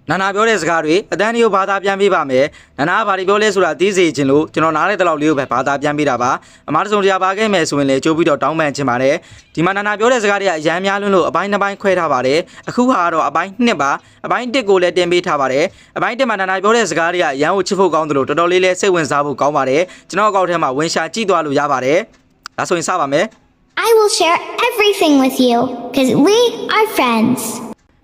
နာနာပြောတဲ့စကားတွေအတန်းလေးကိုဘာသာပြန်ပေးပါမယ်နာနာဘာတွေပြောလဲဆိုတာသိစေချင်လို့ကျွန်တော်နားတဲ့တလောက်လေးကိုပဲဘာသာပြန်ပေးတာပါအမားတစုံတရားပါခဲ့မယ်ဆိုရင်လည်းကြိုးပြီးတော့တောင်းပန်ချင်ပါတယ်ဒီမှာနာနာပြောတဲ့စကားတွေကအရန်များလွန်းလို့အပိုင်း2ပိုင်းခွဲထားပါတယ်အခုဟာကတော့အပိုင်း2ပါအပိုင်း1ကိုလည်းတင်ပေးထားပါတယ်အပိုင်း1မှာနာနာပြောတဲ့စကားတွေကရန်ကိုချစ်ဖို့ကောင်းတယ်လို့တော်တော်လေးလည်းစိတ်ဝင်စားဖို့ကောင်းပါတယ်ကျွန်တော်အကောင့်ထဲမှာဝင်ရှာကြည့်သွားလို့ရပါတယ်ဒါဆိုရင်စပါမယ် I will share everything with you because we are friends.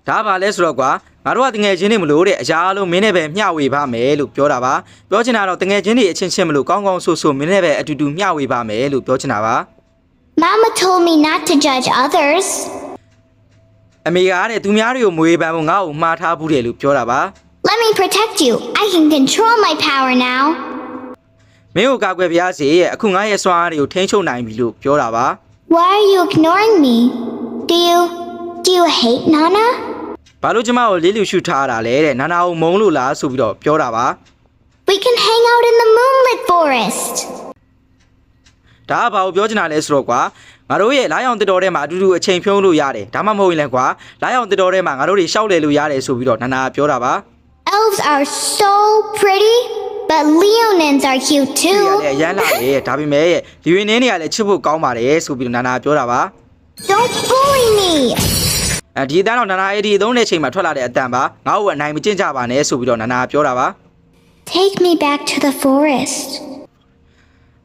ဒါပါလဲဆိုတော့ကွာငါတို့ကတငယ်ချင်းတွေမလို့တဲ့အရာအလုံးမင်းနဲ့ပဲမျှဝေပါမယ်လို့ပြောတာပါပြောချင်တာတော့တငယ်ချင်းတွေအချင်းချင်းမလို့ကောင်းကောင်းဆိုဆိုမင်းနဲ့ပဲအတူတူမျှဝေပါမယ်လို့ပြောချင်တာပါ Mama told me not to judge others. အမေကတဲ့သူများတွေကိုမွေးပန်းဖို့ငါ့ကိုမှားထားဘူးတယ်လို့ပြောတာပါ Let me protect you. I can control my power now. မင်းကိုကာကွယ်ပြားစေရဲ့အခုငါရဲ့စွမ်းအားတွေကိုထိန်းချုပ်နိုင်ပြီလို့ပြောတာပါ Why are you ignoring me? Do you hate Nana? ဘာလို့ကျမကိုလေးလူရှုထားတာလဲတဲ့နာနာကိုမုန်းလို့လားဆိုပြီးတော့ပြောတာပါ We can hang out in the moonlit forest. ဒါကဘာကိုပြောချင်တာလဲဆိုတော့ကွာငါတို့ရဲ့လာရောင်တစ်တော်ထဲမှာအတူတူအချိန်ဖြုံးလို့ရတယ်ဒါမှမဟုတ်ရင်လည်းကွာလာရောင်တစ်တော်ထဲမှာငါတို့တွေရှောက်လေလို့ရတယ်ဆိုပြီးတော့နာနာပြောတာပါ Elves are so pretty, but Leonins are cute ဒီ too. ကလည်းရမ်းလာတယ်ဒါပေမဲ့ဒီဝင်နေနေရလဲချစ်ဖို့ကောင်းပါတယ်ဆိုပြီးတော့နာနာပြောတာပါ Don't bully me. ဒီအတန်းတော့နာနာအဲ့ဒီအသုံးတဲ့ချိန်မှာထွက်လာတဲ့အတန်ပါငါ့ကိုအနိုင်မကျင့်ကြပါနဲ့ဆိုပြီးတော့နာနာပြောတာပါ Take me back to the forest.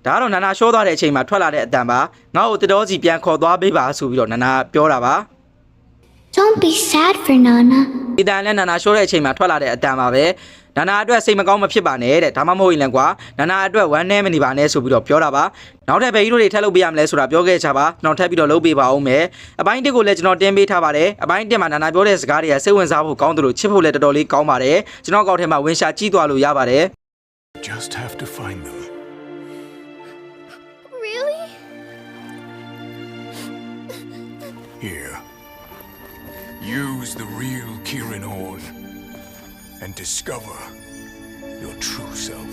ဒါကတော့နာနာရှောသွားတဲ့အချိန်မှာထွက်လာတဲ့အတန်ပါငါ့ကိုတတော်စီပြန်ခေါ်သွားပေးပါဆိုပြီးတော့နာနာပြောတာပါ Don't be sad for Nana. ဒီတန်လည်းနာနာရှောတဲ့အချိန်မှာထွက်လာတဲ့အတန်ပါပဲနာနာအတွက်စိတ်မကောင်းမဖြစ်ပါနဲ့တဲ့ဒါမှမဟုတ်ရင်လည်းကွာနာနာအတွက်ဝမ်းနည်းမနေပါနဲ့ဆိုပြီးတော့ပြောတာပါနောက်ထပ်ဘယ်ကြီးတို့တွေထပ်လုပ်ပေးရမလဲဆိုတာပြောခဲ့ချပါနောက်ထပ်ပြီးတော့လုပ်ပေးပါဦးမယ်အပိုင်း1ကိုလည်းကျွန်တော်တင်ပေးထားပါတယ်အပိုင်း1မှာနာနာပြောတဲ့စကားတွေကစိတ်ဝင်စားဖို့ကောင်းတယ်လို့ချစ်ဖို့လည်းတော်တော်လေးကောင်းပါတယ်ကျွန်တော်အကောင့်ထဲမှာဝင်ရှာကြည့်သွားလို့ရပါတယ် Just have to find them. Really? Here. Use the real Kieran Horn and discover your true self.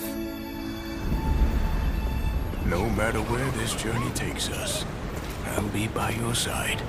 No matter where this journey takes us, I'll be by your side.